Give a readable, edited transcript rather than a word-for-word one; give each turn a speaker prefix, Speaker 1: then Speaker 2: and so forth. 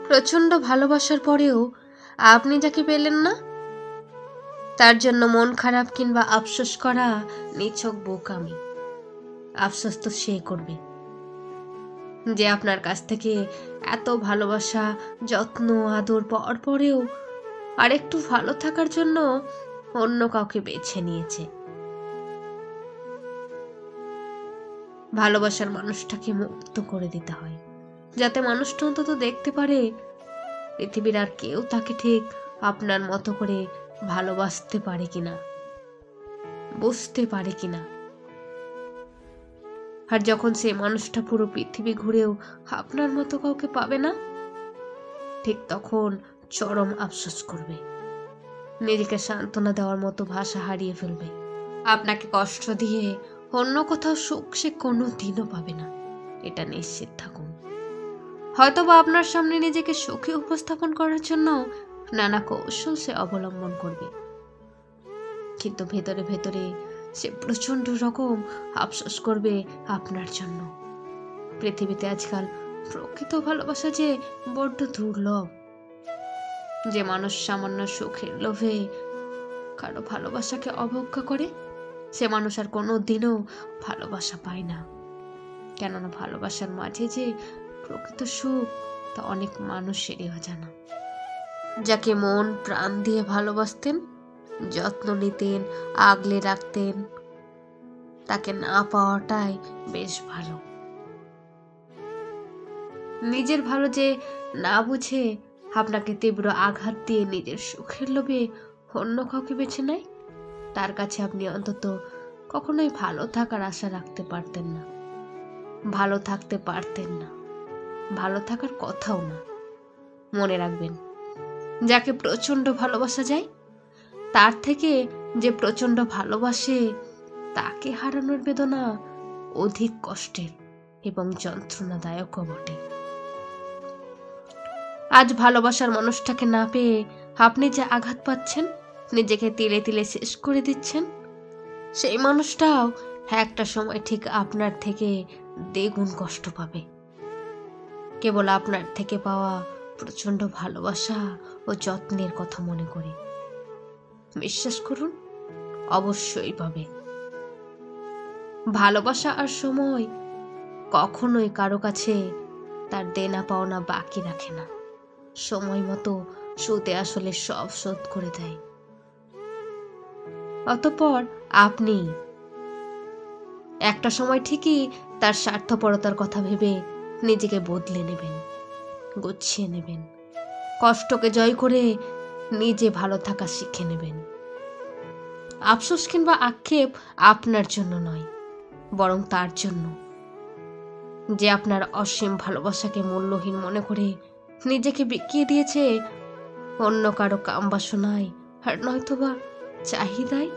Speaker 1: প্রচন্ড ভালোবাসার পরেও আপনি যাকে পেলেন না, তার জন্য মন খারাপ কিংবা আফসোস করা নিছক বোকামি। আফসোস তো সে করবে যে আপনার কাছ থেকে এত ভালোবাসা, যত্ন, আদর পাওয়ার পরেও আরেকটু ভালো থাকার জন্য অন্য কাউকে বেছে নিয়েছে। ভালোবাসার মানুষটাকে মুক্ত করে দিতে হয়, যাতে মানুষটা অন্তত দেখতে পারে পৃথিবীর আর কেউ তাকে ঠিক আপনার মতো করে ভালোবাসতে পারে কিনা, বুঝতে পারে কিনা। আর যখন সেই মানুষটা পুরো পৃথিবী ঘুরেও আপনার মতো কাউকে পাবে না, ঠিক তখন চরম আফসোস করবে, নিজেকে সান্ত্বনা দেওয়ার মতো ভাষা হারিয়ে ফেলবে। আপনাকে কষ্ট দিয়ে অন্য কোথাও সুখ সে কোনো দিনও পাবে না, এটা নিশ্চিত থাকুন। হয়তোবা আপনার সামনে নিজেকে সুখী উপস্থাপন করার জন্য নানা কৌশল সে অবলম্বন করবে, কিন্তু ভেতরে ভেতরে সে প্রচন্ড রকম আফসোস করবে আপনার জন্য। পৃথিবীতে আজকাল প্রকৃত ভালোবাসা যে বড্ড দুর্লভ। যে মানুষ সামান্য সুখের লোভে কারো ভালোবাসাকে অবজ্ঞা করে, সে মানুষ আর কোনো দিনও ভালোবাসা পায় না। কেননা ভালোবাসার মাঝে যে প্রকৃত সুখ তা অনেক মানুষেরই অজানা। যাকে মন প্রাণ দিয়ে ভালোবাসতেন, যত্ন নিতেন, আগলে রাখতেন, তাকে না পাওয়াটাই বেশ ভালো। নিজের ভালো যে না বুঝে আপনাকে তীব্র আঘাত দিয়ে নিজের সুখের লোভে অন্য কাউকে বেছে নেয়, তার কাছে আপনি অন্তত কখনোই ভালো থাকার আশা রাখতে পারতেন না, ভালো থাকতে পারতেন না, ভালো থাকার কথাও না। মনে রাখবেন, যাকে প্রচন্ড ভালোবাসা যায়, তার থেকে যে প্রচন্ড ভালোবাসে তাকে হারানোর বেদনা অধিক কষ্টের এবং যন্ত্রণাদায়কও বটে। আজ ভালোবাসার মানুষটাকে না পেয়ে আপনি যে আঘাত পাচ্ছেন, নিজেকে তিলে তিলে শেষ করে দিচ্ছেন, সেই মানুষটাও একটা সময় ঠিক আপনার থেকে দ্বিগুণ কষ্ট পাবে, কেবল আপনার থেকে পাওয়া প্রচন্ড ভালোবাসা ও যত্নের কথা মনে করে। বিশ্বাস করুন, অবশ্যই পাবে। ভালোবাসা আর সময় কখনোই কারো কাছে তার দেনা পাওনা বাকি রাখে না, সময় মতো সুদে আসলে সব শোধ করে দেয়। অতঃপর আপনি একটা সময় ঠিকই তার স্বার্থপরতার কথা ভেবে নিজেকে বদলে নেবেন, গুছিয়ে নেবেন, কষ্টকে জয় করে নিজে ভালো থাকা শিখে নেবেন। আফসোস কিংবা আক্ষেপ আপনার জন্য নয়, বরং তার জন্য, যে আপনার অসীম ভালোবাসাকে মূল্যহীন মনে করে নিজেকে বিকিয়ে দিয়েছে অন্য কারো কাম বাসনায় আর নয়তোবা চাহিদায়।